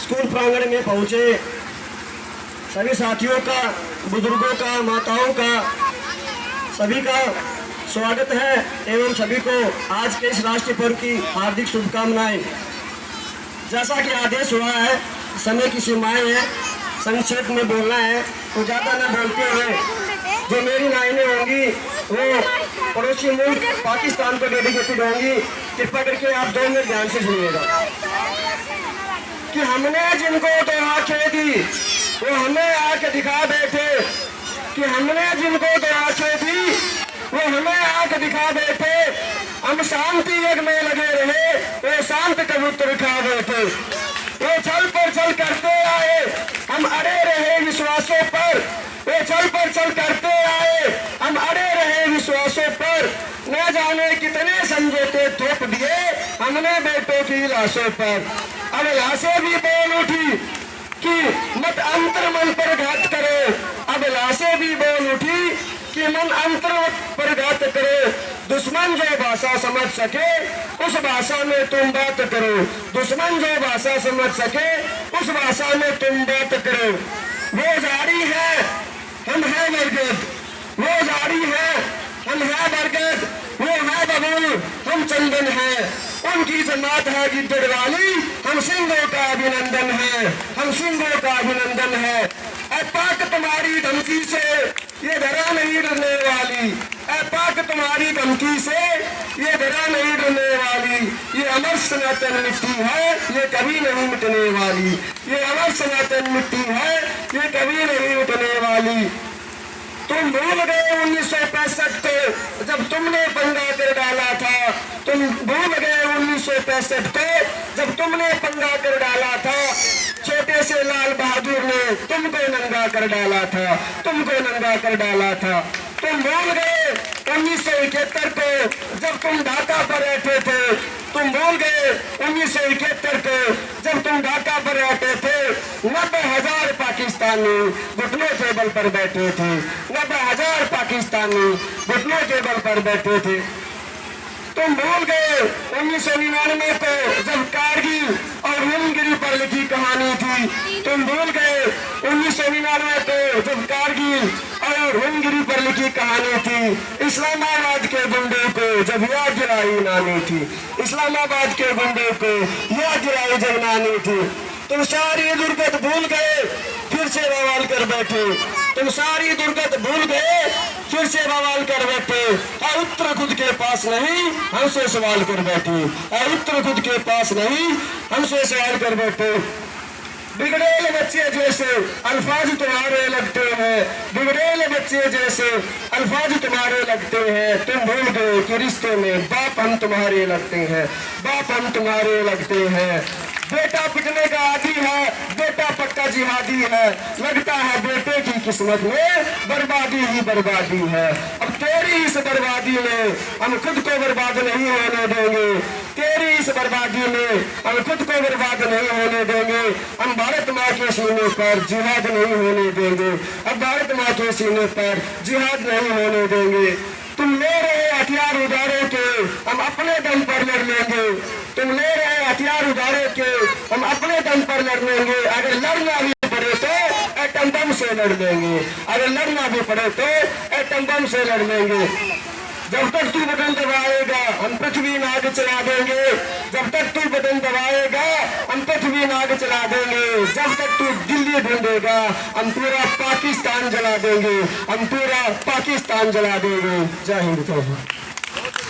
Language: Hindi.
स्कूल प्रांगण में पहुंचे सभी साथियों का, बुजुर्गों का, माताओं का, सभी का स्वागत है एवं सभी को आज के इस राष्ट्रीय पर्व की हार्दिक शुभकामनाएं। जैसा कि आदेश हुआ है, समय की सीमाएं हैं, संक्षेप में बोलना है, तो ज़्यादा न बोलते हुए जो मेरी लाइनें होंगी वो पड़ोसी मुल्क पाकिस्तान को डेडिकेटेड होंगी। कृपया करके आप 2 मिनट ध्यान से सुनिएगा कि हमने जिनको तो आंखें दी वो हमें आंख दिखा बैठे, कि हमने जिनको तो आंखें दी वो हमें आंख दिखा बैठे। हम शांति यज्ञ में लगे रहे, वो शांत कबूतर खा बैठे। वो छल पर छल करते आए, हम अड़े रहे विश्वासों पर। वो छल पर छल करते आए, हम अड़े रहे विश्वासों पर। न जाने कितने समझौते थोप दिए हमने बेटों की लाशों पर। अब लाशें भी बोल उठी कि मत अंतर मन पर घात करो। अब लाशें भी बोल उठी कि मन अंतर पर घात करो। दुश्मन जो भाषा समझ सके उस भाषा में तुम बात करो। दुश्मन जो भाषा समझ सके उस भाषा में तुम बात करो। वो जारी है, हम है बरगद। वो जारी है, हम है बरगद। वो है बबूल, हम चंदन है। उनकी जमात है गिद्दड़ वाली, हम सिंहों का अभिनंदन है। हम सिंहों का अभिनंदन है। ऐ पाक तुम्हारी धमकी से ये धरा नहीं डरने वाली। ऐ पाक तुम्हारी धमकी से ये धरा नहीं डरने वाली। ये अमर सनातन मिट्टी है, ये कभी नहीं मिटने वाली। ये अमर सनातन मिट्टी है, ये कभी नहीं मिटने वाली। तुम भूल गए 1965 को जब तुमने पंगा कर डाला था। तुम भूल गए 1965 को जब तुमने पंगा कर डाला था। छोटे से लाल बहादुर ने तुमको नंगा कर डाला था, तुमको नंगा कर डाला था। तुम भूल गए 1971 को जब तुम ढाका पर बैठे थे। तुम भूल गए 1971 को जब तुम ढाका पर बैठे थे। 90,000 पाकिस्तानी घुटनों के बल पर बैठे थे। 90,000 पाकिस्तानी घुटनों के बल पर बैठे थे। तुम भूल गए 1999 को जब कारगिल और हिमगिरी पर लिखी कहानी थी। तुम भूल गए 1999 को जब कारगिल और हिमगिरी पर लिखी कहानी थी। इस्लामाबाद के गुंडों को जब याद दिलाई नानी थी। इस्लामाबाद के गुंडों को याद दिलाई जब नानी थी। तुम सारी दुर्गत भूल गए, फिर से बवाल कर बैठे। तुम सारी दुर्गत भूल गए, फिर से बवाल कर बैठे। उत्तर खुद के पास नहीं, हमसे सवाल कर बैठे। उत्तर खुद के पास नहीं, हमसे सवाल कर बैठे। बिगड़ेल बच्चे जैसे अल्फाज तुम्हारे लगते हैं। बिगड़ेल बच्चे जैसे अल्फाज तुम्हारे लगते हैं। तुम भूल गए कि रिश्ते में बाप हम तुम्हारे लगते हैं। बाप हम तुम्हारे लगते हैं। बेटा पिटने का आदी है, बेटा पक्का जिहादी है। लगता है बेटे की किस्मत में बर्बादी ही बर्बादी है। अब तेरी इस बर्बादी में हम खुद को बर्बाद नहीं होने देंगे। तेरी इस बर्बादी में हम खुद को बर्बाद नहीं होने देंगे। हम भारत माँ के सीने पर जिहाद नहीं होने देंगे। अब भारत माँ के सीने पर जिहाद नहीं होने देंगे। तुम ले रहे हथियार उधारे के, हम अपने दम पर लड़ लेंगे। तुम ले रहे हथियार उधारे के, हम अपने दम पर लड़ लेंगे। अगर लड़ना भी पड़े तो एटम बम से लड़ लेंगे। अगर लड़ना भी पड़े तो एटम बम से लड़ लेंगे। जब तक तू बटन दबाएगा हम पृथ्वी नाग चला देंगे। जब तक तू बटन दबाएगा हम पृथ्वी नाग चला देंगे। जब तक तू दिल्ली ढूंढेगा हम पूरा पाकिस्तान जला देंगे। हम पूरा पाकिस्तान जला देंगे। जय हिंद।